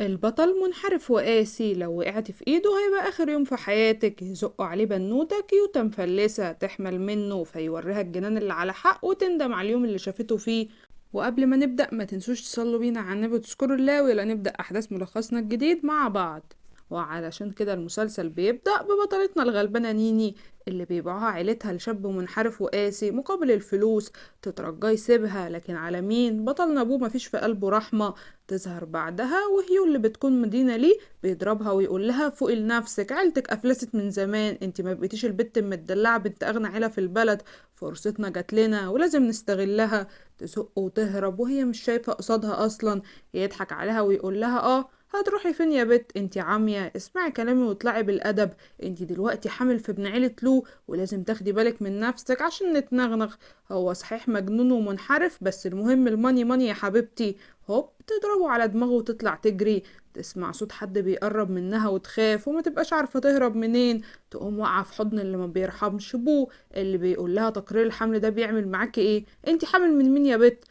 البطل منحرف وقاسي، لو وقعت في ايده هيبقى اخر يوم في حياتك. يزقوا عليه بنوتة كيوتة مفلسة تحمل منه فيوريها الجنان اللي على حق وتندم على اليوم اللي شافته فيه. وقبل ما نبدأ ما تنسوش تصلوا بينا على النبي وتشكروا الله، ويلا نبدأ احداث ملخصنا الجديد مع بعض. وعلشان كده المسلسل بيبدأ ببطلتنا الغلبانة نيني اللي بيبيعوها عيلتها لشاب منحرف وقاسي مقابل الفلوس. تترجاه يسيبها، لكن على مين؟ بطلنا ابوه مفيش في قلبه رحمة. تظهر بعدها وهي اللي بتكون مدينة ليه، بيضربها ويقول لها فوقي لنفسك، عيلتك افلست من زمان، انت ما بقيتيش البت المدلعة بنت اغنى عيلة في البلد. فرصتنا جات لنا ولازم نستغلها. تزق وتهرب وهي مش شايفة قصادها اصلا. يضحك عليها ويقول لها هتروحي فين يا بت؟ انت عامية، اسمعي كلامي واطلعي بالادب. انت دلوقتي حامل في ابن عيلة لو، ولازم تاخدي بالك من نفسك عشان نتنغنغ. هو صحيح مجنون ومنحرف، بس المهم الماني ماني يا حبيبتي. هوب تضربه على دماغه وتطلع تجري. تسمع صوت حد بيقرب منها وتخاف وما تبقاش عارفة تهرب منين. تقوم واقعة في حضن اللي ما بيرحمش بوه، اللي بيقول لها تقرير الحمل ده بيعمل معاكي ايه؟ انت حامل من مين يا بت؟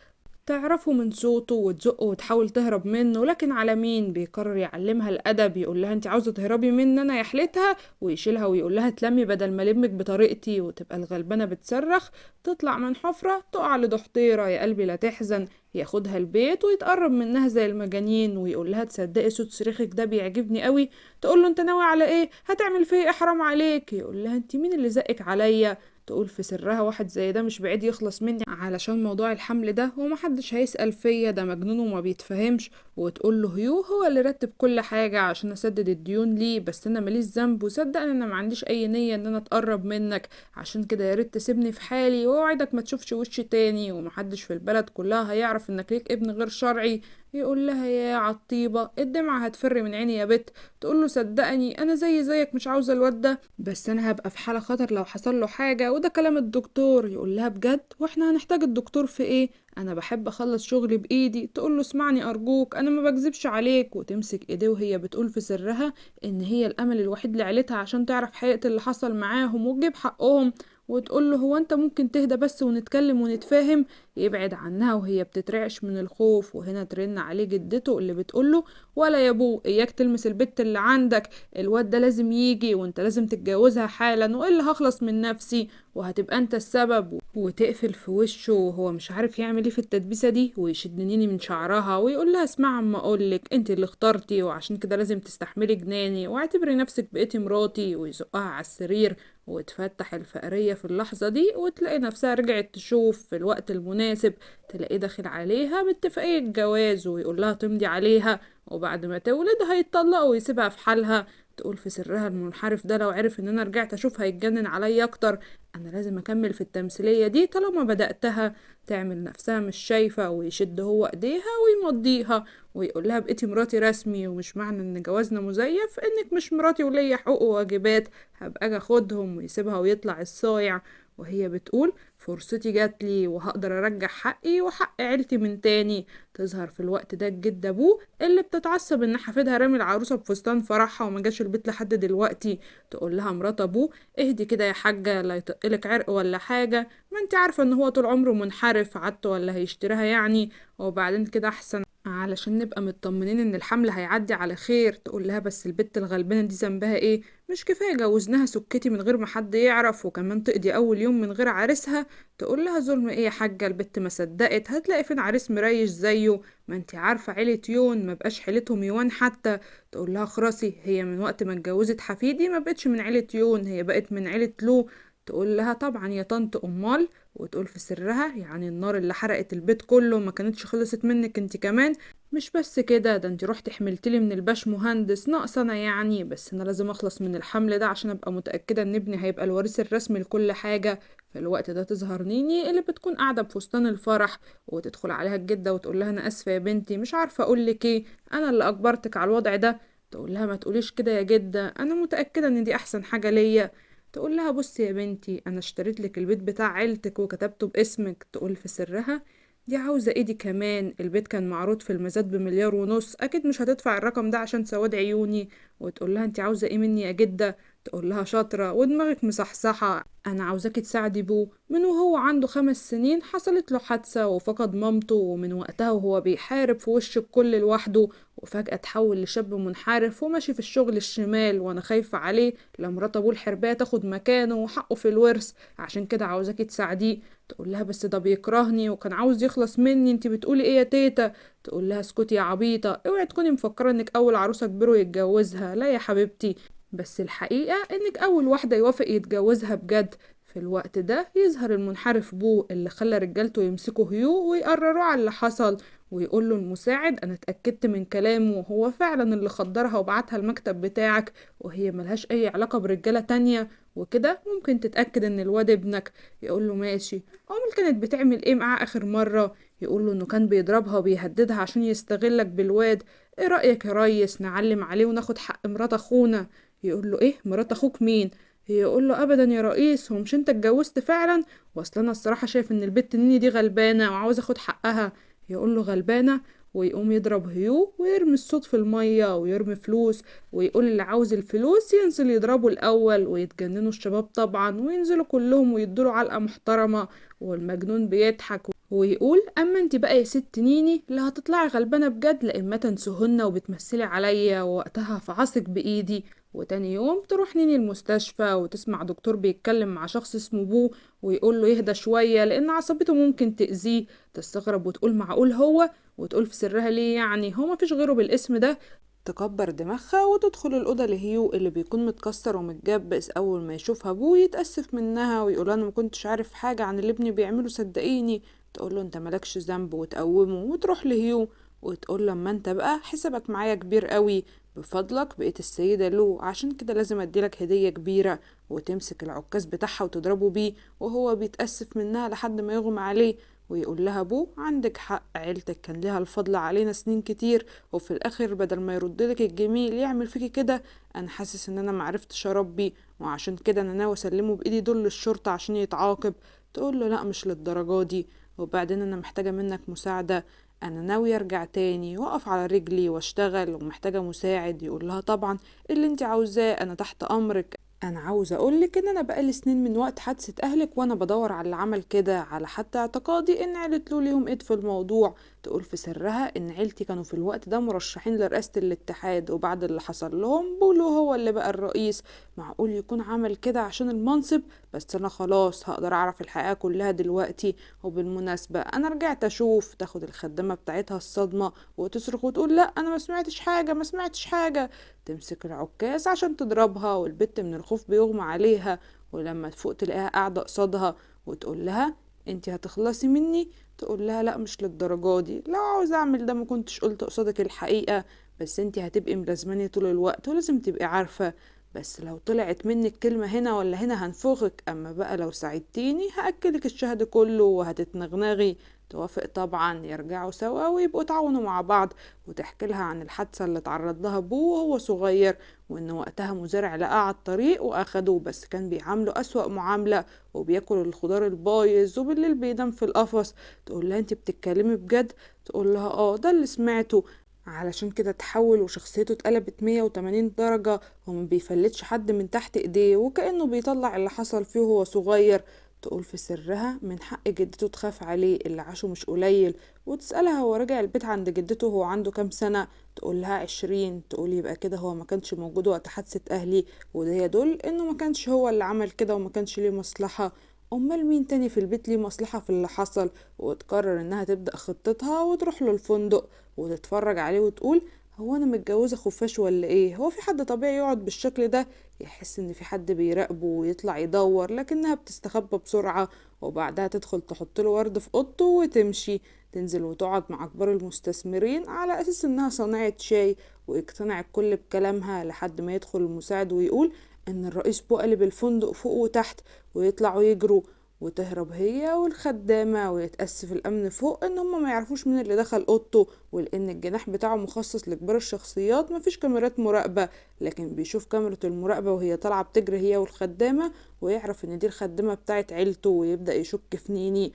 تعرفه من صوته وتزقه وتحاول تهرب منه، لكن على مين؟ بيقرر يعلمها الأدب. يقول لها انت عاوزة تهربي مني انا يا حلتها، ويشيلها ويقول لها تلمي بدل ما لمك بطريقتي. وتبقى الغلبانة بتصرخ، تطلع من حفرة تقع لضحضيرة. يا قلبي لا تحزن. ياخدها البيت ويتقرب منها زي المجانين ويقول لها تصدقي صوت صريخك ده بيعجبني قوي. تقول له انت ناوي على ايه؟ هتعمل فيه ايه؟ حرام عليك. يقول لها انت مين اللي زقك عليا؟ تقول في سرها واحد زي ده مش بعيد يخلص مني علشان موضوع الحمل ده، ومحدش هيسأل فيا، ده مجنون وما بيتفهمش. وتقول له هيو هو اللي رتب كل حاجة عشان اسدد الديون ليه، بس انا ماليش ذنب، وصدق ان انا ما عنديش اي نية ان انا اتقرب منك. عشان كده يا ريت تسيبني في حالي، واوعدك ما تشوفش وشي تاني، ومحدش في البلد كلها هيعرف انك ليك ابن غير شرعي. يقول لها يا عالطيبة، الدمعة هتفر من عيني يا بت. تقول له صدقني انا زي زيك مش عاوزة الواد ده، بس انا هبقى في حالة خطر لو حصل له حاجة، وده كلام الدكتور. يقول لها بجد؟ واحنا هنحتاج الدكتور في ايه؟ انا بحب اخلص شغلي بايدي. تقول له اسمعني ارجوك انا ما بكذبش عليك. وتمسك ايديه وهي بتقول في سرها ان هي الامل الوحيد لعيلتها عشان تعرف حقيقة اللي حصل معاهم وتجيب حقهم. وتقول له هو انت ممكن تهدى بس ونتكلم ونتفاهم؟ يبعد عنها وهي بتترعش من الخوف. وهنا ترن عليه جدته اللي بتقوله ولا يا ابو اياك تلمس البت اللي عندك، الواد ده لازم يجي وانت لازم تتجوزها حالا، والا هخلص من نفسي وهتبقى انت السبب. وتقفل في وشه وهو مش عارف يعمل ايه في التدبيسه دي، ويشد نيني من شعرها ويقول لها اسمع اما اقولك، انت اللي اخترتي وعشان كده لازم تستحملي جناني، واعتبري نفسك بقيتي مراتي. ويزقها على السرير وتفتح الفقرية في اللحظة دي، وتلاقي نفسها رجعت تشوف في الوقت المناسب. تلاقيه داخل عليها باتفاقية جواز ويقول لها تمضي عليها، وبعد ما تولد هيتطلقوا ويسيبها في حالها. تقول في سرها المنحرف ده لو عرف ان انا رجعت اشوف هيتجنن عليا اكتر. انا لازم اكمل في التمثيلية دي طالما بدأتها. تعمل نفسها مش شايفة ويشد هو ايديها ويمضيها، ويقول لها بقيتي مراتي رسمي، ومش معنى ان جوازنا مزيف انك مش مراتي وليا حقوق وواجبات، هبقى اجي اخدهم. ويسيبها ويطلع الصايع وهي بتقول فرصتي جاتلي وهقدر ارجع حقي وحق عيلتي من تاني. تظهر في الوقت ده الجد ابوه اللي بتتعصب ان حفيدها رامي العروسه بفستان فرحها وما جاش البيت لحد دلوقتي. تقول لها مرات ابوه اهدي كده يا حاجه لا يطقلك عرق ولا حاجه، ما انت عارفه ان هو طول عمره منحرف، عدته ولا هيشتريها يعني؟ وبعدين كده احسن علشان نبقى مطمنين ان الحمل هيعدي على خير. تقول لها بس البت الغلبانه دي ذنبها ايه؟ مش كفايه جوزناها سكتي من غير ما حد يعرف، وكمان تقضي اول يوم من غير عريسها؟ تقول لها ظلم ايه يا حاجه؟ البت ما صدقت، هتلاقي فين عريس مريش زيه؟ ما انت عارفه عيله يون ما بقاش حيلتهم يوان حتى. تقول لها خراسي هي من وقت ما اتجوزت حفيدي ما بقتش من عيله يون، هي بقت من عيله لو. تقول لها طبعا يا طنط امال. وتقول في سرها يعني النار اللي حرقت البيت كله ما كانتش خلصت منك انت كمان؟ مش بس كده، ده انت رحت حملتلي من الباش مهندس، ناقص انا يعني؟ بس انا لازم اخلص من الحمل ده عشان ابقى متأكدة ان ابني هيبقى الوارث الرسمي لكل حاجة. في الوقت ده تظهر نيني اللي بتكون قاعدة بفستان الفرح، وتدخل عليها الجدة وتقول لها انا اسفة يا بنتي مش عارفة اقول لك ايه، انا اللي اجبرتك على الوضع ده. تقول لها ما تقوليش كده يا جدة، انا متأكدة ان دي احسن حاجة ليا. تقول لها بصي يا بنتي انا اشتريت لك البيت بتاع عيلتك وكتبته باسمك. تقول في سرها دي عاوزة ايه دي كمان؟ البيت كان معروض في المزاد بمليار ونص، اكيد مش هتدفع الرقم ده عشان سواد عيوني. وتقول لها انت عاوزة ايه مني يا جدة؟ تقول لها شاطرة ودماغك مصحصحة، انا عاوزاكي تساعدي بوه. من وهو عنده 5 سنين حصلت له حادثة وفقد مامته، ومن وقتها وهو بيحارب في وش الكل لوحده، وفجأة اتحول لشاب منحرف وماشي في الشغل الشمال، وانا خايفة عليه لمرات ابوه الحرباية تاخد مكانه وحقه في الورث، عشان كده عاوزاكي تساعديه. تقول لها بس ده بيكرهني وكان عاوز يخلص مني، انتي بتقولي ايه يا تيتا؟ تقول لها اسكتي يا عبيطة، اوعي تكوني مفكرة انك اول عروسة كبيرة يتجوزها، لا يا حبيبتي، بس الحقيقة انك اول واحدة يوافق يتجوزها بجد. في الوقت ده يظهر المنحرف بو اللي خلى رجالته يمسكوا هيو ويقرروا على اللي حصل، ويقول له المساعد انا اتأكدت من كلامه، هو فعلا اللي خدرها وبعتها المكتب بتاعك، وهي ملهاش اي علاقة برجالة تانية، وكده ممكن تتأكد ان الواد ابنك. يقول له ماشي. امال كانت بتعمل ايه معاه اخر مرة؟ يقول له انه كان بيضربها وبيهددها عشان يستغلك بالواد. ايه رأيك يا ريس نعلم عليه وناخد حق مرات اخونا؟ يقول له ايه مرات اخوك مين؟ يقول له ابدا يا رئيس، هو مش انت اتجوزت فعلا؟ واصل انا الصراحه شايف ان البت نيني دي غلبانه وعاوز اخد حقها. يقول له غلبانه؟ ويقوم يضرب هيو ويرمي الصوت في الميه ويرمي فلوس، ويقول اللي عاوز الفلوس ينزل يضربه الاول، ويتجننوا الشباب طبعا وينزلوا كلهم ويدوله علقه محترمه، والمجنون بيضحك ويقول اما انت بقى يا ست نيني لا هتطلعي غلبانه بجد، لا اما تنسهن وبتمثلي عليا ووقتها هفعصك بايدي. وتاني يوم تروح نيني المستشفى وتسمع دكتور بيتكلم مع شخص اسمه بو، ويقول له يهدى شوية لأن عصبيته ممكن تأذيه. تستغرب وتقول معقول هو؟ وتقول في سرها ليه يعني هو مفيش غيره بالاسم ده؟ تكبر دماغها وتدخل الأوضة لهيو اللي بيكون متكسر ومتجبس. أول ما يشوفها بو يتأسف منها ويقول أنا مكنتش عارف حاجة عن اللي ابني بيعمله صدقيني. تقول له انت ملكش ذنب وتقومه، وتروح لهيو وتقول لما انت بقى حسابك معايا كبير قوي، بفضلك بقيت السيدة لو، عشان كده لازم اديلك هدية كبيرة. وتمسك العكاز بتاعها وتضربه بيه وهو بيتأسف منها لحد ما يغمى عليه، ويقول لها بو عندك حق، عيلتك كان ليها الفضل علينا سنين كتير، وفي الاخر بدل ما يردلك الجميل يعمل فيكي كده. انا حاسس ان انا معرفتش اربي، وعشان كده انا ناوي اسلمه بايدي دول للشرطة عشان يتعاقب. تقول له لا مش للدرجة دي، وبعدين انا محتاجة منك مساعدة، انا ناوي ارجع تاني واقف على رجلي واشتغل ومحتاجة مساعد. يقول لها طبعا اللي انت عاوزاه انا تحت امرك، انا عاوزة اقولك ان انا بقالي سنين من وقت حادثة اهلك وانا بدور على اللي عمل كده، على حتى اعتقادي ان عيلة لو ليهم ايد في الموضوع. تقول في سرها ان عيلتي كانوا في الوقت ده مرشحين لرئاسة الاتحاد، وبعد اللي حصل لهم بولو هو اللي بقى الرئيس. معقول يكون عمل كده عشان المنصب؟ بس انا خلاص هقدر اعرف الحقيقة كلها دلوقتي. وبالمناسبة انا رجعت اشوف. تاخد الخدامة بتاعتها الصدمة وتصرخ وتقول لا انا ما سمعتش حاجة ما سمعتش حاجة. تمسك العكاز عشان تضربها، والبت من الخوف بيغمى عليها، ولما تفوق تلاقيها قاعدة قصادها وتقول لها انتي هتخلصي مني؟ تقول لها لا مش للدرجة دي، لو عاوز اعمل ده ما كنتش قلت قصادك الحقيقة، بس انتي هتبقي ملازماني طول الوقت ولازم تبقي عارفة، بس لو طلعت منك كلمة هنا ولا هنا هنفخك، اما بقى لو ساعدتيني هأكلك الشهد كله وهتتنغنغي. توافق طبعا، يرجعوا سوا ويبقوا تعاونوا مع بعض، وتحكي لها عن الحادثة اللي تعرض لها ابوه وهو صغير، وان وقتها مزارع لقاه على الطريق واخدوه بس كان بيعامله اسوأ معاملة، وبياكل الخضار البايظ وبالليل بينام في القفص. تقول لها انت بتتكلمي بجد؟ تقول لها اه ده اللي سمعته. علشان كده تحول وشخصيته اتقلبت 180 درجة، وما بيفلتش حد من تحت ايديه وكأنه بيطلع اللي حصل فيه وهو صغير. تقول في سرها من حق جدته تخاف عليه اللي عاشه مش قليل، وتسألها هو رجع البيت عند جدته وهو عنده كام سنة؟ تقول لها 20. تقول يبقى كده هو ما كانش موجود وقت حادثة أهلي، وده يدل إنه ما كانش هو اللي عمل كده وما كانش ليه مصلحة. أمال مين تاني في البيت ليه مصلحة في اللي حصل؟ وتقرر إنها تبدأ خطتها وتروح له الفندق وتتفرج عليه وتقول هو أنا متجوزة خفاش ولا إيه؟ هو في حد طبيعي يقعد بالشكل ده؟ يحس إن في حد بيراقبه ويطلع يدور، لكنها بتستخبى بسرعة، وبعدها تدخل تحطله ورد في أوضته وتمشي. تنزل وتقعد مع كبار المستثمرين على أساس إنها صناعة شاي، ويقتنع الكل بكلامها لحد ما يدخل المساعد ويقول إن الرئيس بو قلب الفندق فوق وتحت، ويطلعوا يجروا، وتهرب هي والخدامة، ويتأسف الأمن فوق إن هما ما يعرفوش مين اللي دخل أوضته، ولأن الجناح بتاعه مخصص لكبار الشخصيات مفيش كاميرات مراقبة، لكن بيشوف كاميرا المراقبة وهي طالعة بتجري هي والخدامة، ويعرف إن دي الخدامة بتاعت عيلته، ويبدأ يشك في نيني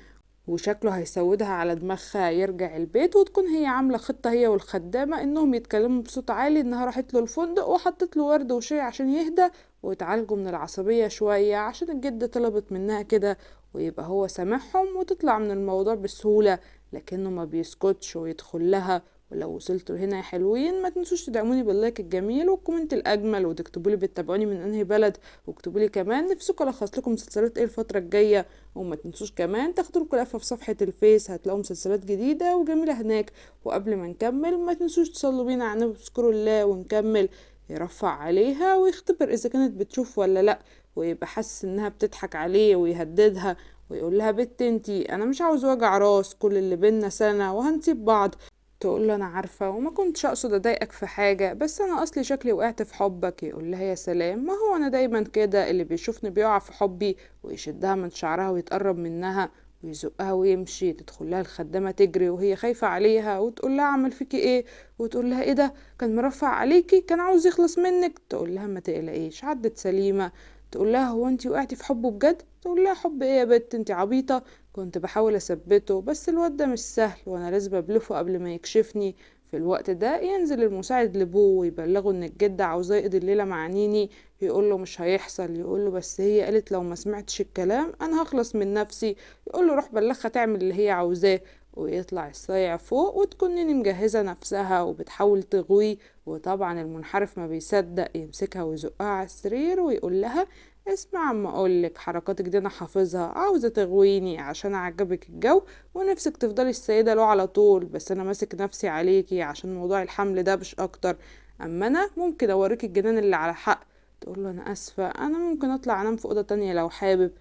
وشكله هيسودها على دماغها. يرجع البيت وتكون هي عاملة خطة هي والخدامة انهم يتكلموا بصوت عالي انها راحت له الفندق وحطت له ورد وشاي عشان يهدى ويتعالجوا من العصبية شوية عشان الجدة طلبت منها كده، ويبقى هو سامحهم وتطلع من الموضوع بسهولة. لكنه ما بيسكتش ويدخل لها ولو وصلتوا هنا يا حلوين ما تنسوش تدعموني باللايك الجميل والكومنت الاجمل، وتكتبوا لي بتتابعوني من انهي بلد، واكتبوا لي كمان نفسكم الخص لكم مسلسلات ايه الفتره الجايه. وما تنسوش كمان تاخدوا لكم لفه في صفحه الفيس، هتلاقوا مسلسلات جديده وجميله هناك. وقبل ما نكمل ما تنسوش تصلوا بينا على النبي تذكروا الله ونكمل. يرفع عليها ويختبر اذا كانت بتشوف ولا لا، ويبقى حاسس انها بتضحك عليه ويهددها ويقول لها بنت انتي انا مش عاوز وجع راس، كل اللي بينا سنة وهنسيب بعض. تقول له انا عارفة وما كنتش اقصد اضايقك في حاجة، بس انا اصلي شكلي وقعت في حبك. يقول لها يا سلام، ما هو انا دايما كده، اللي بيشوفني بيقع في حبي. ويشدها من شعرها ويتقرب منها ويزقها ويمشي. تدخل لها الخدامة تجري وهي خايفة عليها وتقول لها عمل فيكي ايه؟ وتقول لها ايه ده، كان مرفع عليكي، كان عاوز يخلص منك. تقول لها ما تقلقيش عدت سليمة. تقول لها هو انتي وقعتي في حبه بجد؟ تقول لها حب ايه يا بت انتي عبيطة، كنت بحاول اثبته بس الواد ده مش سهل وانا لازم ابلفه قبل ما يكشفني. في الوقت ده ينزل المساعد لابوه ويبلغه ان الجدة عاوزاه يقضي الليلة مع نيني. يقول له مش هيحصل. يقول له بس هي قالت لو ما سمعتش الكلام انا هخلص من نفسي. يقول له روح بلغها تعمل اللي هي عاوزاه. ويطلع الصايع فوق وتكون نيني مجهزة نفسها وبتحاول تغويه. وطبعا المنحرف ما بيصدق، يمسكها ويزقها على السرير ويقول لها اسمع عما اقولك، حركاتك دي انا حافظها، عاوزة تغويني عشان اعجبك الجو ونفسك تفضلي السيدة له على طول، بس انا ماسك نفسي عليكي عشان موضوع الحمل ده مش اكتر. اما انا ممكن اوريك الجنان اللي على حق. تقول له انا اسفة، انا ممكن اطلع انام في اوضة تانية لو حابب.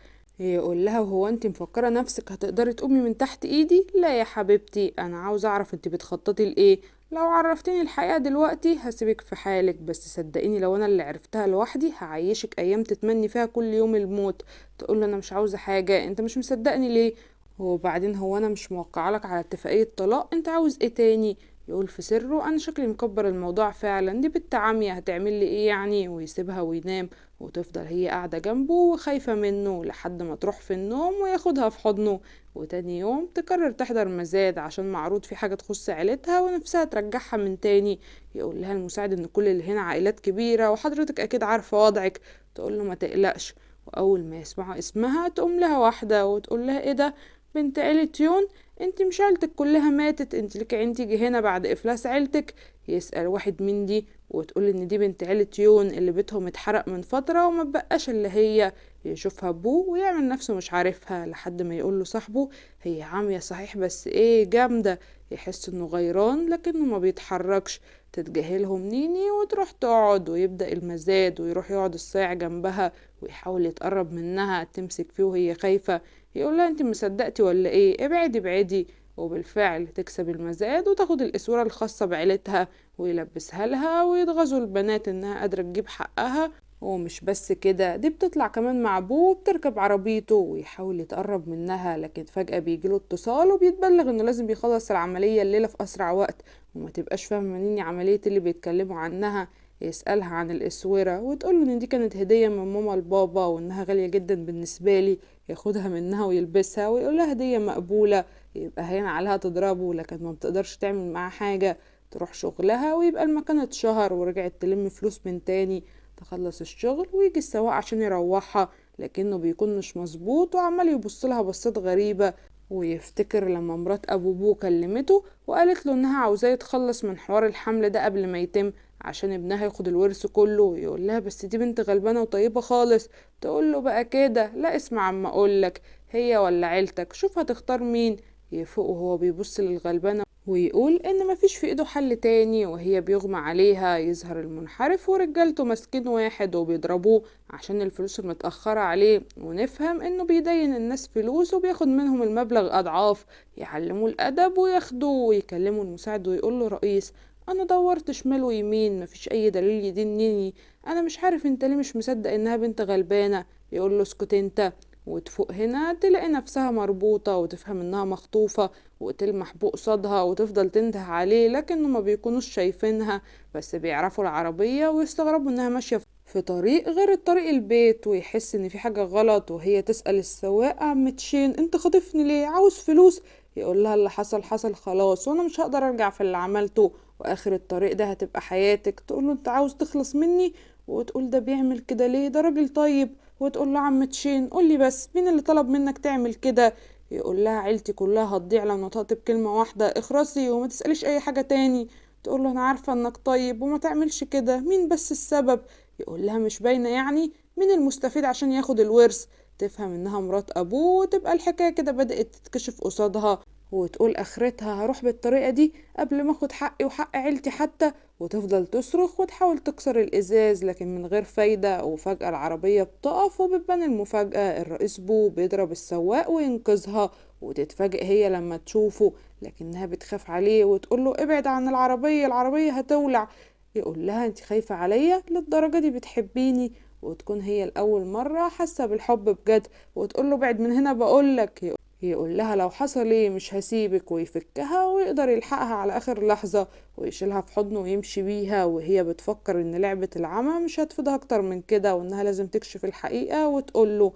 يقول لها وهو انت مفكرة نفسك هتقدري تقومي من تحت ايدي؟ لا يا حبيبتي، انا عاوز اعرف انت بتخططي لايه. لو عرفتيني الحقيقة دلوقتي هسيبك في حالك، بس صدقيني لو انا اللي عرفتها لوحدي هعيشك ايام تتمني فيها كل يوم الموت. تقول له انا مش عاوزة حاجة، انت مش مصدقني ليه؟ وبعدين هو انا مش موقعلك على اتفاقية طلاق، انت عاوز ايه تاني؟ يقول في سره انا شكلي مكبر الموضوع فعلا، دي بنت عمية هتعمل لي ايه يعني؟ ويسيبها وينام. وتفضل هي قاعدة جنبه وخايفة منه لحد ما تروح في النوم وياخدها في حضنه. وتاني يوم تقرر تحضر مزاد عشان معروض في حاجة تخص عيلتها ونفسها ترجعها من تاني. يقول لها المساعد ان كل اللي هنا عائلات كبيرة وحضرتك اكيد عارفة وضعك. تقول له ما تقلقش. واول ما يسمعوا اسمها تقوم لها واحدة وتقول لها ايه ده، بنت عيلة يون؟ انت مش عيلتك كلها ماتت، انت لك عين تيجي هنا بعد افلاس عيلتك؟ يسأل واحد مين دي؟ وتقول ان دي بنت عيلة يون اللي بيتهم اتحرق من فترة وما بقاش اللي هي. يشوفها ابوه ويعمل نفسه مش عارفها لحد ما يقول له صاحبه هي عامية صحيح بس ايه جامدة. يحس انه غيران لكنه ما بيتحركش. تتجاهلهم نيني وتروح تقعد ويبدأ المزاد، ويروح يقعد الصايع جنبها ويحاول يتقرب منها تمسك فيه وهي خايفة. يقول لها انت مصدقتي ولا ايه، ابعدي ابعدي. وبالفعل تكسب المزاد وتاخد الاسورة الخاصة بعيلتها ويلبسها لها، ويتغاظوا البنات انها قادرة تجيب حقها. ومش بس كده، دي بتطلع كمان مع ابوه بتركب عربيته ويحاول يتقرب منها، لكن فجأة بيجيله اتصال وبيتبلغ انه لازم يخلص العملية الليلة في اسرع وقت. وما تبقاش فاهمة منين عملية اللي بيتكلموا عنها. يسألها عن الاسورة وتقوله ان دي كانت هدية من ماما لبابا وانها غالية جدا بالنسبة لي. ياخدها منها ويلبسها ويقولها هدية مقبولة. يبقى هين عليها تضربه لكن ما بتقدرش تعمل معاه حاجة. تروح شغلها ويبقى المكان اتشهر ورجعت تلم فلوس من تاني. تخلص الشغل ويجي السواق عشان يروحها، لكنه بيكون مش مظبوط وعمال يبصلها بصات غريبة. ويفتكر لما مرات ابو بو كلمته وقالت له انها عاوزاه يتخلص من حوار الحمل ده قبل ما يتم عشان ابنها ياخد الورث كله. يقول لها بس دي بنت غلبانة وطيبة خالص. تقول له بقى كده، لا اسمع عما اقولك، هي ولا عيلتك شوف هتختار مين. يفوق وهو بيبص للغلبانة ويقول ان مفيش في ايده حل تاني، وهي بيغمى عليها. يظهر المنحرف ورجالته ماسكين واحد وبيضربوه عشان الفلوس المتأخرة عليه، ونفهم انه بيدين الناس فلوس وبياخد منهم المبلغ اضعاف. يعلموه الادب وياخدوه ويكلموا المساعد ويقول له رئيس انا دورت شمال ويمين مفيش اي دليل يدينني، انا مش عارف انت ليه مش مصدق انها بنت غلبانة. يقول له اسكت انت. وتفوق هنا تلاقي نفسها مربوطة وتفهم انها مخطوفة وتلمح بوق صدها وتفضل تنده عليه، لكنه ما بيكونوش شايفينها بس بيعرفوا العربية ويستغربوا انها ماشية في طريق غير الطريق البيت. ويحس ان في حاجة غلط وهي تسأل السواق عم تشين انت خاطفني ليه، عاوز فلوس؟ يقول لها اللي حصل حصل خلاص وانا مش هقدر ارجع في اللي عملته، واخر الطريق ده هتبقى حياتك. تقول له انت عاوز تخلص مني؟ وتقول ده بيعمل كده ليه، ده راجل طيب. وتقول له عم تشين قولي بس مين اللي طلب منك تعمل كده؟ يقول لها عيلتي كلها هتضيع لو نطقت بكلمة واحدة، اخرسي وما تسأليش اي حاجة تاني. تقول له انا عارفة انك طيب وما تعملش كده، مين بس السبب؟ يقول لها مش باينة يعني؟ مين المستفيد عشان ياخد الورث؟ تفهم انها مرات ابوه وتبقى الحكاية كده بدأت تتكشف قصادها، وتقول اخرتها هروح بالطريقة دي قبل ما اخد حقي وحق عيلتي حتى. وتفضل تصرخ وتحاول تكسر الازاز لكن من غير فايدة، وفجأة العربية بتقف وبتبان المفاجأة، الرئيس بو بيضرب السواق وينقذها. وتتفاجئ هي لما تشوفه، لكنها بتخاف عليه وتقوله ابعد عن العربية، العربية هتولع. يقول لها انت خايفة عليا للدرجة دي؟ بتحبيني؟ وتكون هي الأول مرة حاسة بالحب بجد، وتقوله ابعد من هنا بقولك. يقول لها لو حصل ايه مش هسيبك، ويفكها ويقدر يلحقها على آخر لحظة ويشيلها في حضنه ويمشي بيها، وهي بتفكر ان لعبة العمى مش هتفيدها اكتر من كده، وانها لازم تكشف الحقيقة وتقوله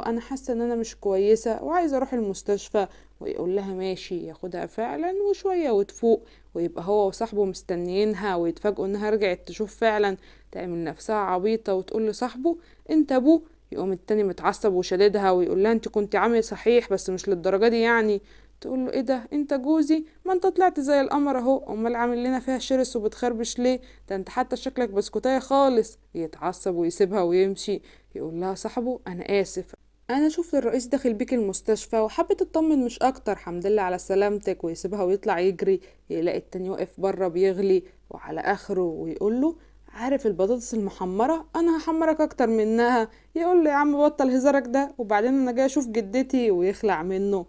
انا حاسة ان انا مش كويسة وعايزة اروح المستشفى. ويقول لها ماشي، ياخدها فعلا وشوية وتفوق، ويبقى هو وصاحبه مستنيينها ويتفاجئوا انها رجعت تشوف فعلا. تعمل نفسها عبيطة وتقول لصاحبه انت ابوه. يقوم التاني متعصب وشددها ويقول لها انت كنت عامل صحيح بس مش للدرجة دي يعني. تقول له ايه ده، انت جوزي؟ ما انت طلعت زي القمر اهو، امال عامل لنا فيها شرس وبتخربش ليه؟ ده انت حتى شكلك بسكوتايه خالص. يتعصب ويسيبها ويمشي. يقول لها صاحبه انا اسف، انا شفت الرئيس داخل بيك المستشفى وحبيت اطمن مش اكتر، حمد لله على سلامتك. ويسيبها ويطلع يجري، يلاقي التاني واقف بره بيغلي وعلى اخره، ويقول له عارف البطاطس المحمرة انا هحمرك اكتر منها. يقول له يا عم بطل هزارك ده، وبعدين انا جاي اشوف جدتي، ويخلع منه.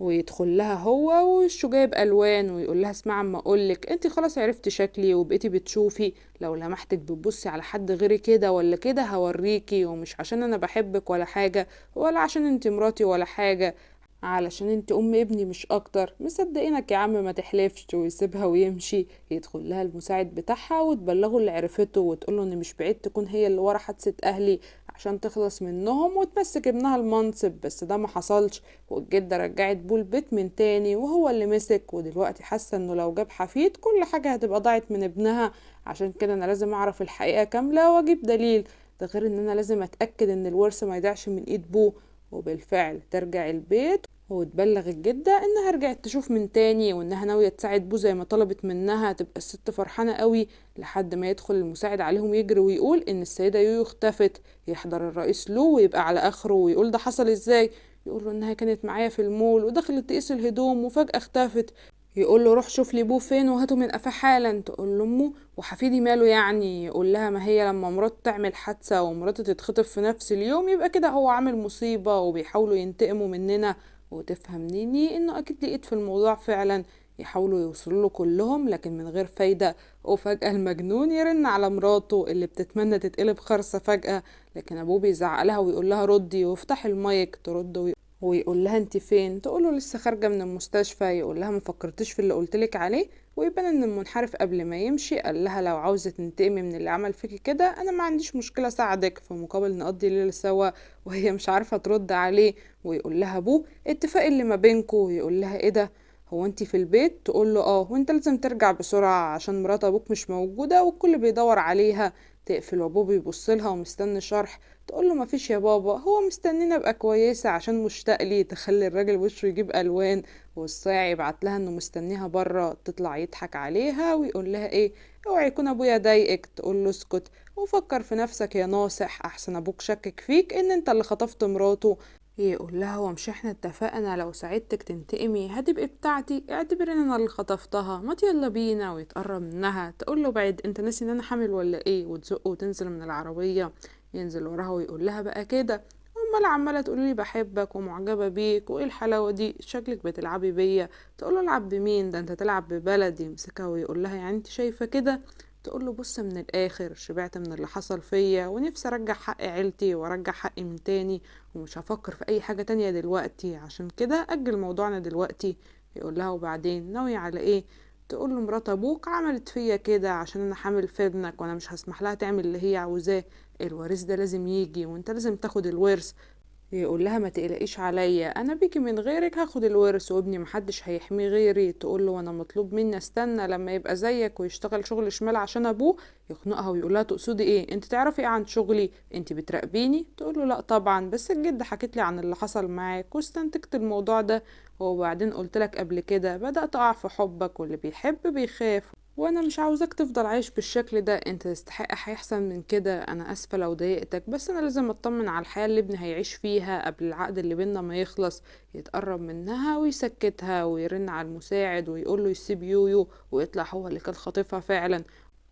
ويدخل لها هو ووشه جايب الوان، ويقول لها اسمع اما اقولك، انت خلاص عرفتي شكلي وبقيتي بتشوفي، لو لمحتك بتبصي على حد غيري كده ولا كده هوريكي، ومش عشان انا بحبك ولا حاجة، ولا عشان انت مراتي ولا حاجة، علشان انت ام ابني مش اكتر. مصدقينك يا عم ما تحلفش. ويسيبها ويمشي. يدخل لها المساعد بتاعها وتبلغه اللي عرفته، وتقوله ان مش بعيد تكون هي اللي ورا حادثة اهلي عشان تخلص منهم وتمسك ابنها المنصب. بس ده ما حصلش، والجدة رجعت بو البيت من تاني وهو اللي مسك، ودلوقتي حاسة انه لو جاب حفيد كل حاجة هتبقى ضاعت من ابنها. عشان كده انا لازم اعرف الحقيقة كاملة واجيب دليل، ده غير ان انا لازم اتأكد ان الورث ما يضيعش من ايد بو. وبالفعل ترجع البيت وتبلغ الجدة انها رجعت تشوف من تاني، وانها ناوية تساعد بو زي ما طلبت منها. تبقى الست فرحانة قوي لحد ما يدخل المساعد عليهم يجري ويقول ان السيدة يويو اختفت. يحضر الرئيس له ويبقى على اخره ويقول ده حصل ازاي؟ يقول له انها كانت معايا في المول ودخلت تقيس الهدوم وفجأة اختفت. يقول له روح شوف لي بو فين وهاته من قفاه حالا. تقول له امه وحفيدي ماله يعني؟ يقول لها ما هي لما مراته تعمل حادثة ومراته تتخطف في نفس اليوم يبقى كده هو عامل مصيبة وبيحاولوا ينتقموا مننا. وتفهم نيني انه اكيد لقيت في الموضوع فعلا. يحاولوا يوصلوا له كلهم لكن من غير فايدة. وفجأة المجنون يرن على مراته اللي بتتمنى تتقلب خرصة فجأة، لكن ابوه بيزعق لها ويقول لها ردي وافتحي المايك. ترد ويقول لها انت فين؟ تقوله لسه خارجه من المستشفى. يقول لها ما فكرتش في اللي قلتلك عليه؟ ويبان ان المنحرف قبل ما يمشي قال لها لو عاوزه تنتقمي من اللي عمل فيكي كده انا ما عنديش مشكله اساعدك في مقابل نقضي ليله سوا. وهي مش عارفه ترد عليه. ويقول لها ابوه اتفاق اللي ما بينكو. يقول لها ايه ده، هو انتي في البيت؟ تقول له اه، وانت لازم ترجع بسرعه عشان مرات ابوك مش موجوده والكل بيدور عليها. تقفل وابوه بيبص لها ومستني شرح. تقول له مفيش يا بابا، هو مستنينا ابقى كويسه عشان مشتاق لي. تخلي الراجل وشه يجيب الوان، والصايع يبعت لها انه مستنيها بره. تطلع يضحك عليها ويقول لها ايه، اوعي يكون ابويا ضايقك. تقول له اسكت وفكر في نفسك يا ناصح، احسن ابوك شكك فيك ان انت اللي خطفت مراته. يقول لها هو مش احنا اتفقنا لو ساعدتك تنتقمي هتبقي بتاعتي؟ اعتبري ان انا اللي خطفتها، ما يلا بينا. ويتقرب منها. تقول له بعد، انت ناسي ان انا حامل ولا ايه؟ وتزقه وتنزل من العربيه. ينزل وراها ويقول لها بقى كده امال عماله تقولي لي بحبك ومعجبه بيك وايه الحلاوه دي، شكلك بتلعبي بيا. تقول له العب بمين ده، انت تلعب ببلدي. يمسكها ويقول لها يعني انت شايفه كده؟ تقول له بص من الاخر، شبعت من اللي حصل فيا ونفسي ارجع حق عيلتي وارجع حقي من تاني، ومش هفكر في اي حاجه تانية دلوقتي، عشان كده اجل موضوعنا دلوقتي. يقول لها وبعدين ناويه على ايه؟ تقول له مرات ابوك عملت فيا كده عشان انا حامل في ابنك وانا مش هسمح لها تعمل اللي هي عاوزاه. الورث ده لازم يجي وانت لازم تاخد الورث. يقول لها ما تقلقيش عليا، انا بيكي من غيرك هاخد الورث وابني محدش هيحميه غيري. تقول له وانا مطلوب مني استنى لما يبقى زيك ويشتغل شغل شمال عشان ابوه؟ يخنقها ويقول لها تقصدي ايه؟ انت تعرفي ايه عن شغلي؟ انت بتراقبيني؟ تقول له لا طبعا، بس الجد حكيت لي عن اللي حصل معاك واستنتجت الموضوع ده، وبعدين قلت لك قبل كده بدأت اقع في حبك، واللي بيحب بيخاف، وانا مش عاوزاك تفضل عايش بالشكل ده، انت تستحق هيحسن من كده. انا اسفة لو ضايقتك، بس انا لازم اطمن على الحياة اللي ابني هيعيش فيها قبل العقد اللي بينا ما يخلص. يتقرب منها ويسكتها ويرن على المساعد ويقول له يسيب يويو ويطلع هو اللي كان خاطفها فعلا.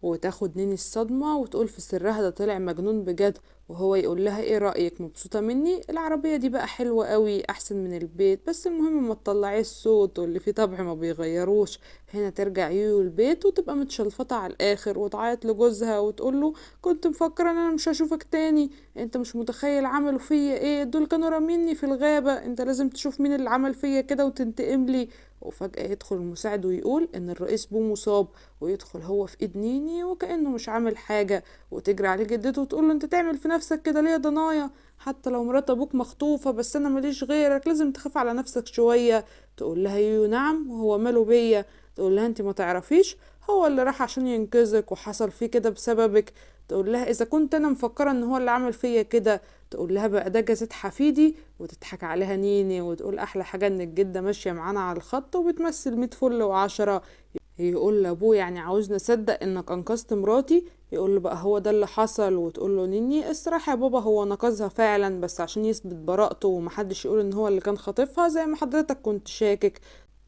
وتاخد نيني الصدمة وتقول في سرها ده طلع مجنون بجد. وهو يقول لها ايه رأيك، مبسوطة مني؟ العربية دي بقى حلوة قوي احسن من البيت، بس المهم ما تطلعيش الصوت، واللي فيه طبع ما بيغيروش. هنا ترجع يويو البيت وتبقى متشلفطة على الاخر وتعيط لجوزها وتقول له كنت مفكرة ان انا مش هشوفك تاني، انت مش متخيل عملوا فيا ايه، دول كانوا راميني في الغابة، انت لازم تشوف مين اللي عمل فيا كده وتنتقم لي. وفجأة يدخل المساعد ويقول ان الرئيس بو مصاب، ويدخل هو في ايد نيني وكأنه مش عامل حاجة، وتجري عليه جدته وتقول له انت تعمل في نفسك كده ليه يا ضنايا؟ حتى لو مرات ابوك مخطوفة بس انا ماليش غيرك، لازم تخاف على نفسك شوية. تقول لها يو نعم، وهو ماله بيا؟ تقول لها انت ما تعرفيش، هو اللي راح عشان ينقذك وحصل فيه كده بسببك. تقول لها اذا كنت انا مفكرة ان هو اللي عمل فيا كده. تقول لها بقى ده جزات حفيدي، وتضحك عليها نيني وتقول احلى حاجة ان الجدة ماشية معانا على الخط وبتمثل 100 فل وعشرة. يقول لابوه يعني عاوزني اصدق انك انقذت مراتي؟ يقول له بقى هو ده اللي حصل. وتقول له نيني الصراحه يا بابا هو نقذها فعلا، بس عشان يثبت براءته ومحدش يقول ان هو اللي كان خاطفها زي ما حضرتك كنت شاكك.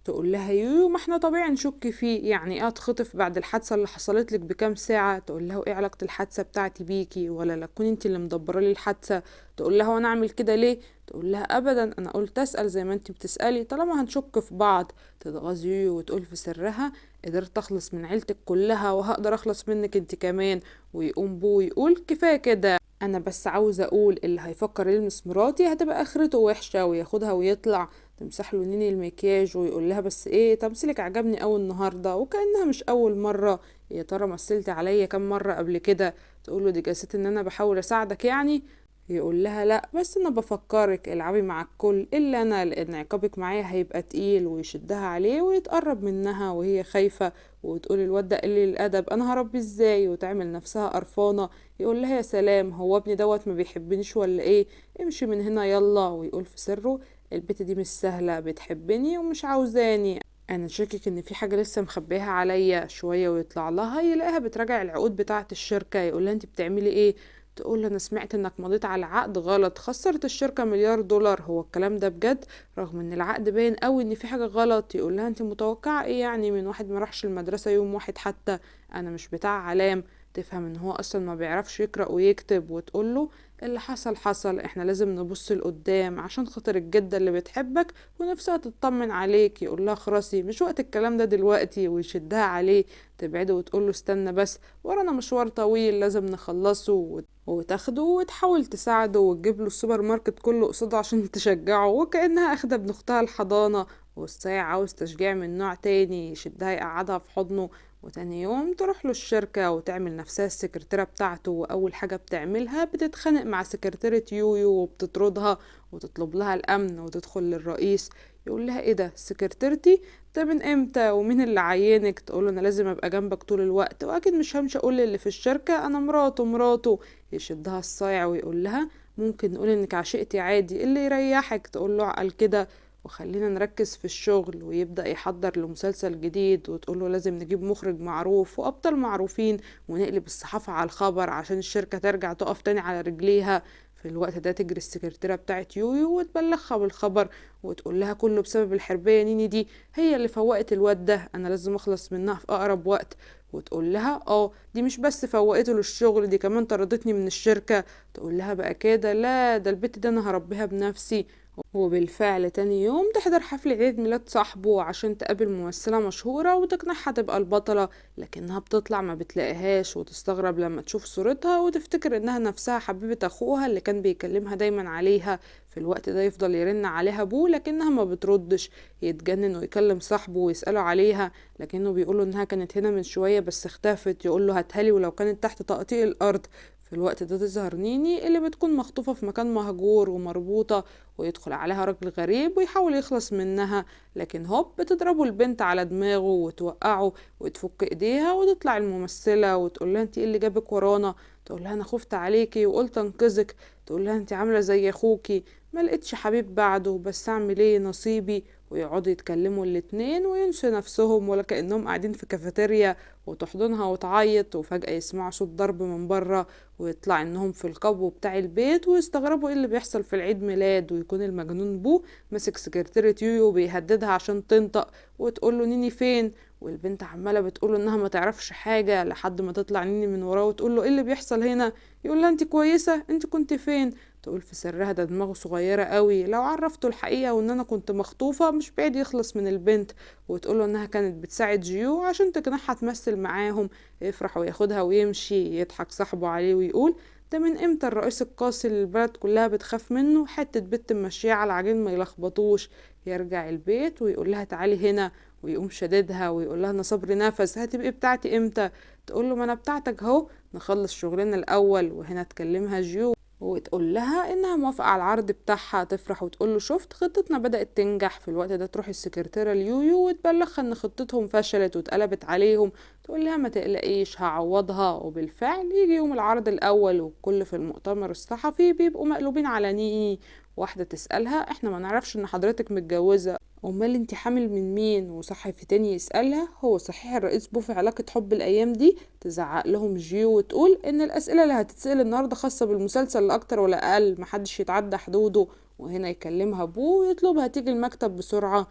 تقول لها يو ما احنا طبيعي نشك فيه، يعني ايه اتخطف بعد الحادثه اللي حصلت لك بكام ساعه؟ تقول لها ايه علاقه الحادثه بتاعتي بيكي، ولا لا تكوني انت اللي مدبره لي الحادثه؟ تقول لها وانا اعمل كده ليه؟ تقول لها ابدا، انا قلت اسال زي ما انت بتسالي طالما هنشك في بعض. تتغاظ يو وتقول في سرها قدرت اخلص من عيلتك كلها وهقدر اخلص منك انت كمان. ويقوم بو يقول كفايه كده، انا بس عاوز اقول اللي هيفكر يلمس مراتي هتبقى اخرته وحشه، وياخدها ويطلع. تمسح له نيني المكياج ويقول لها بس ايه تمثيلك عجبني اول النهارده وكانها مش اول مره، يا ترى مثلتي عليا كام مره قبل كده؟ تقول له دي جلسة ان انا بحاول اساعدك يعني. يقول لها لا، بس انا بفكرك العبي مع الكل الا انا، لان عقابك معايا هيبقى تقيل. ويشدها عليه ويتقرب منها وهي خايفة وتقول الواد ده قليل الادب انا هربي ازاي، وتعمل نفسها قرفانة. يقول لها يا سلام، هو ابني دوت ما بيحبنيش ولا ايه؟ امشي من هنا يلا. ويقول في سره البت دي مش سهلة، بتحبني ومش عاوزاني، انا شاكك ان في حاجه لسه مخبيها عليا شويه. ويطلع لها يلاقيها بتراجع العقود بتاعه الشركه. يقول لها انت بتعملي ايه؟ تقول له انا سمعت انك مضيت على عقد غلط خسرت الشركه مليار دولار، هو الكلام ده بجد؟ رغم ان العقد باين قوي ان في حاجه غلط. يقول لها انت متوقعه ايه يعني من واحد ما راحش المدرسه يوم واحد حتى؟ انا مش بتاع علام. تفهم ان هو اصلا ما بيعرفش يقرا ويكتب. وتقول له اللي حصل حصل، احنا لازم نبص لقدام عشان خاطر الجده اللي بتحبك ونفسها تطمن عليك. يقول لها خرسي مش وقت الكلام ده دلوقتي، ويشدها عليه تبعده وتقول له استنى بس، ورانا مشوار طويل لازم نخلصه. وتاخده وتحاول تساعده وتجيب له السوبر ماركت كله قصاده عشان تشجعه، وكأنها اخده ابن اختها الحضانة. والصايع عاوز تشجيع من نوع تاني، يشدها يقعدها في حضنه. وتاني يوم تروح له الشركة وتعمل نفسها السكرتيرة بتاعته، وأول حاجة بتعملها بتتخانق مع سكرتيرة يويو وبتطردها وتطلب لها الأمن وتدخل للرئيس. يقول لها ايه ده سكرتيرتي؟ ده من امتى ومين اللي عينك؟ تقوله انا لازم ابقى جنبك طول الوقت، واكيد مش همشي اقول اللي في الشركة انا مراته. يشدها الصايع ويقول لها ممكن نقول انك عشقتي عادي اللي يريحك. تقول له عقل كده وخلينا نركز في الشغل. ويبدأ يحضر لمسلسل جديد، وتقوله لازم نجيب مخرج معروف وأبطال معروفين ونقلب الصحافة على الخبر عشان الشركة ترجع تقف تاني على رجليها. في الوقت ده تجري السكرتيرة بتاعت يويو وتبلغها بالخبر وتقول لها كله بسبب الحربية نيني دي، هي اللي فوقت الواد ده، انا لازم اخلص منها في اقرب وقت. وتقول لها دي مش بس فوقته للشغل، دي كمان طردتني من الشركة. تقول لها بقى كده لا، ده البت ده انا هربيها بنفسي. وبالفعل تاني يوم تحضر حفل عيد ميلاد صاحبه عشان تقابل ممثلة مشهورة وتقنعها تبقى البطلة، لكنها بتطلع ما بتلاقيهاش وتستغرب لما تشوف صورتها وتفتكر انها نفسها حبيبة اخوها اللي كان بيكلمها دايما عليها. في الوقت ده يفضل يرن عليها ابوه لكنها ما بتردش، يتجنن ويكلم صاحبه ويسأله عليها لكنه بيقوله انها كانت هنا من شوية بس اختفت. يقوله هاتهالي ولو كانت تحت تقطيع الارض. في الوقت ده تظهر نيني اللي بتكون مخطوفة في مكان مهجور ومربوطة، ويدخل عليها راجل غريب ويحاول يخلص منها، لكن هوب بتضربه البنت على دماغه وتوقعه وتفك ايديها، وتطلع الممثلة وتقول لها انت ايه اللي جابك ورانا؟ تقول لها انا خفت عليكي وقلت انقذك. تقول لها انت عاملة زي اخوكي، ما لقيتش حبيب بعده، بس اعمل ايه نصيبي. ويقعدوا يتكلموا الاتنين وينسوا نفسهم ولا كأنهم قاعدين في كافيتيريا، وتحضنها وتعيط، وفجأة يسمعوا صوت ضرب من بره، ويطلع انهم في القبو بتاع البيت، ويستغربوا ايه اللي بيحصل في العيد ميلاد، ويكون المجنون بو ماسك سكرتيرة يويو بيهددها عشان تنطق، وتقول له نيني فين. والبنت عماله بتقول انها ما تعرفش حاجه، لحد ما تطلع نيني من وراه وتقول له ايه اللي بيحصل هنا. يقول لها انت كويسه؟ انت كنت فين؟ تقول في سرها ده دماغه صغيره قوي، لو عرفته الحقيقه وان انا كنت مخطوفه مش بعيد يخلص من البنت. وتقول له انها كانت بتساعد جيو عشان تقنعها تمثل معاهم. يفرح وياخدها ويمشي، يضحك صاحبه عليه ويقول ده من امتى الرئيس القاسي اللي البلد كلها بتخاف منه حتة بنت ماشية على العجين ما يلخبطوش. يرجع البيت ويقول لها تعالي هنا، ويقوم شددها ويقول لها انا صبري نفس، هتبقي بتاعتي امتى؟ تقول له ما انا بتاعتك اهو، نخلص شغلنا الاول. وهنا تكلمها جيو وتقول لها انها موافقة على العرض بتاعها. تفرح وتقول له شفت خطتنا بدأت تنجح. في الوقت ده تروح السكرتيرة ليويو وتبلغها ان خطتهم فشلت واتقلبت عليهم. تقول لها ما تقلقيش هعوضها. وبالفعل يجي يوم العرض الاول، والكل في المؤتمر الصحفي بيبقوا مقلوبين على نيني. واحدة تسألها احنا ما نعرفش ان حضرتك متجوزة، امال انتي حامل من مين؟ وصحفي تاني يسألها هو صحيح الرئيس بو في علاقة حب الايام دي؟ تزعق لهم جيو وتقول ان الاسئلة اللي هتتسأل النهاردة خاصة بالمسلسل لا اكتر ولا اقل، محدش يتعدى حدوده. وهنا يكلمها بو ويطلبها تيجي المكتب بسرعة.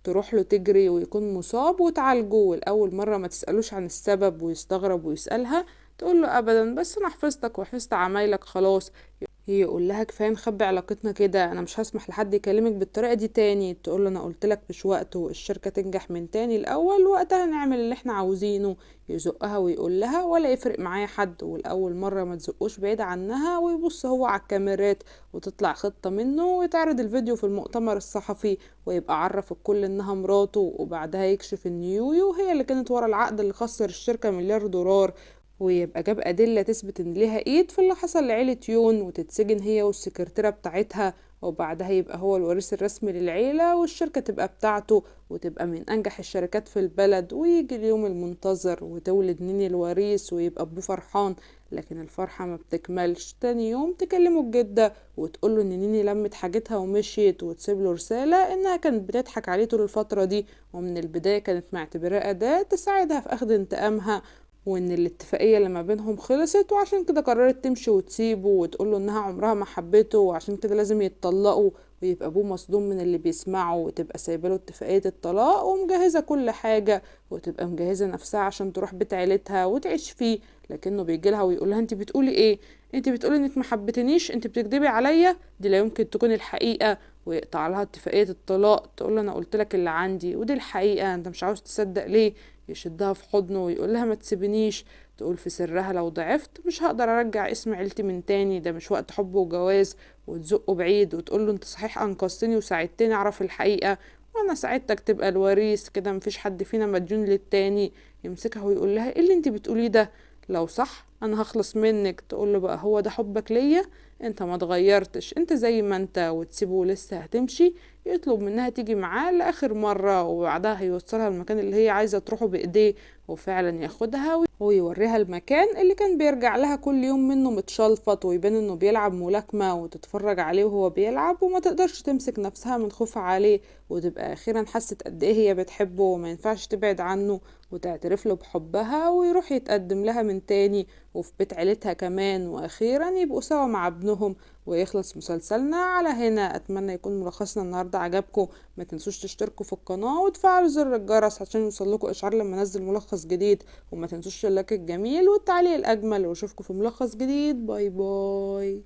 تروح له تجري ويكون مصاب وتعالجه، والأول مرة ما تسألوش عن السبب ويستغرب ويسألها. تقول له أبدا، بس أنا حفظتك وحفظت عمايلك خلاص. هي يقول لها كفايه نخبي علاقتنا كده، انا مش هسمح لحد يكلمك بالطريقه دي تاني. تقول له انا قلت لك مش وقته، الشركه تنجح من تاني الاول وقتها نعمل اللي احنا عاوزينه. يزقها ويقول لها ولا يفرق معايا حد، والاول مره ما تزقوش بعيد عنها. ويبص هو على الكاميرات وتطلع خطه منه، ويتعرض الفيديو في المؤتمر الصحفي، ويبقى عرف الكل انها مراته. وبعدها يكشف ان يويو هي اللي كانت ورا العقد اللي خسر الشركه مليار دولار، ويبقى جاب أدلة تثبت إن ليها إيد في اللي حصل لعيلة يون، وتتسجن هي والسكرتيرة بتاعتها. وبعدها يبقى هو الوريث الرسمي للعيلة، والشركة تبقى بتاعته وتبقى من أنجح الشركات في البلد. ويجي اليوم المنتظر وتولد نيني الوريث ويبقى أبوه فرحان. لكن الفرحة ما بتكملش، تاني يوم تكلمه الجدة وتقوله إن نيني لمت حاجتها ومشيت، وتسيب له رسالة إنها كانت بتضحك عليه طول الفترة دي، ومن البداية كانت معتبراه أداة تساعدها في أخذ انتقامها، وان الاتفاقية اللي ما بينهم خلصت وعشان كده قررت تمشي وتسيبه، وتقوله انها عمرها ما حبته وعشان كده لازم يتطلقوا. ويبقى ابوه مصدوم من اللي بيسمعه، وتبقى سايباله اتفاقية الطلاق ومجهزة كل حاجة، وتبقى مجهزة نفسها عشان تروح بيت عيلتها وتعيش فيه. لكنه بيجيلها ويقولها انت بتقولي ايه؟ انت بتقولي انك ما حبتنيش، انت بتكدبي عليا، دي لا يمكن تكون الحقيقة. ويقطع لها اتفاقية الطلاق. تقول له انا قلت لك اللي عندي ودي الحقيقة، انت مش عاوز تصدق ليه؟ يشدها في حضنه ويقول لها ما تسيبنيش. تقول في سرها لو ضعفت مش هقدر ارجع اسم عيلتي من تاني، ده مش وقت حب وجواز. وتزقه بعيد وتقول له انت صحيح انقذتني وساعدتني اعرف الحقيقة، وانا ساعدتك تبقى الوريث، كده مفيش حد فينا مديون للتاني. يمسكها ويقول لها ايه اللي انت بتقوليه ده؟ لو صح انا هخلص منك. تقول له بقى هو ده حبك ليا؟ انت ما اتغيرتش، انت زي ما انت. وتسيبه لسه هتمشي، يطلب منها تيجي معاه لآخر مرة، وبعدها هيوصلها المكان اللي هي عايزة تروحه بإيديه. وفعلا ياخدها ويوريها المكان اللي كان بيرجع لها كل يوم منه متشلفط، ويبان انه بيلعب ملاكمة، وتتفرج عليه وهو بيلعب وما تقدرش تمسك نفسها من خوفها عليه. وتبقى اخيرا حست قد ايه هي بتحبه وما ينفعش تبعد عنه، وتعترف له بحبها ويروح يتقدم لها من تاني وفي بيت عيلتها كمان، واخيرا يبقوا سوا مع ابنهم. ويخلص مسلسلنا على هنا. اتمنى يكون ملخصنا النهارده عجبكم. ما تنسوش تشتركوا في القناه وتفعلوا زر الجرس عشان يوصلكوا اشعار لما انزل ملخص جديد. وما تنسوش اللايك الجميل والتعليق الاجمل، واشوفكم في ملخص جديد. باي باي.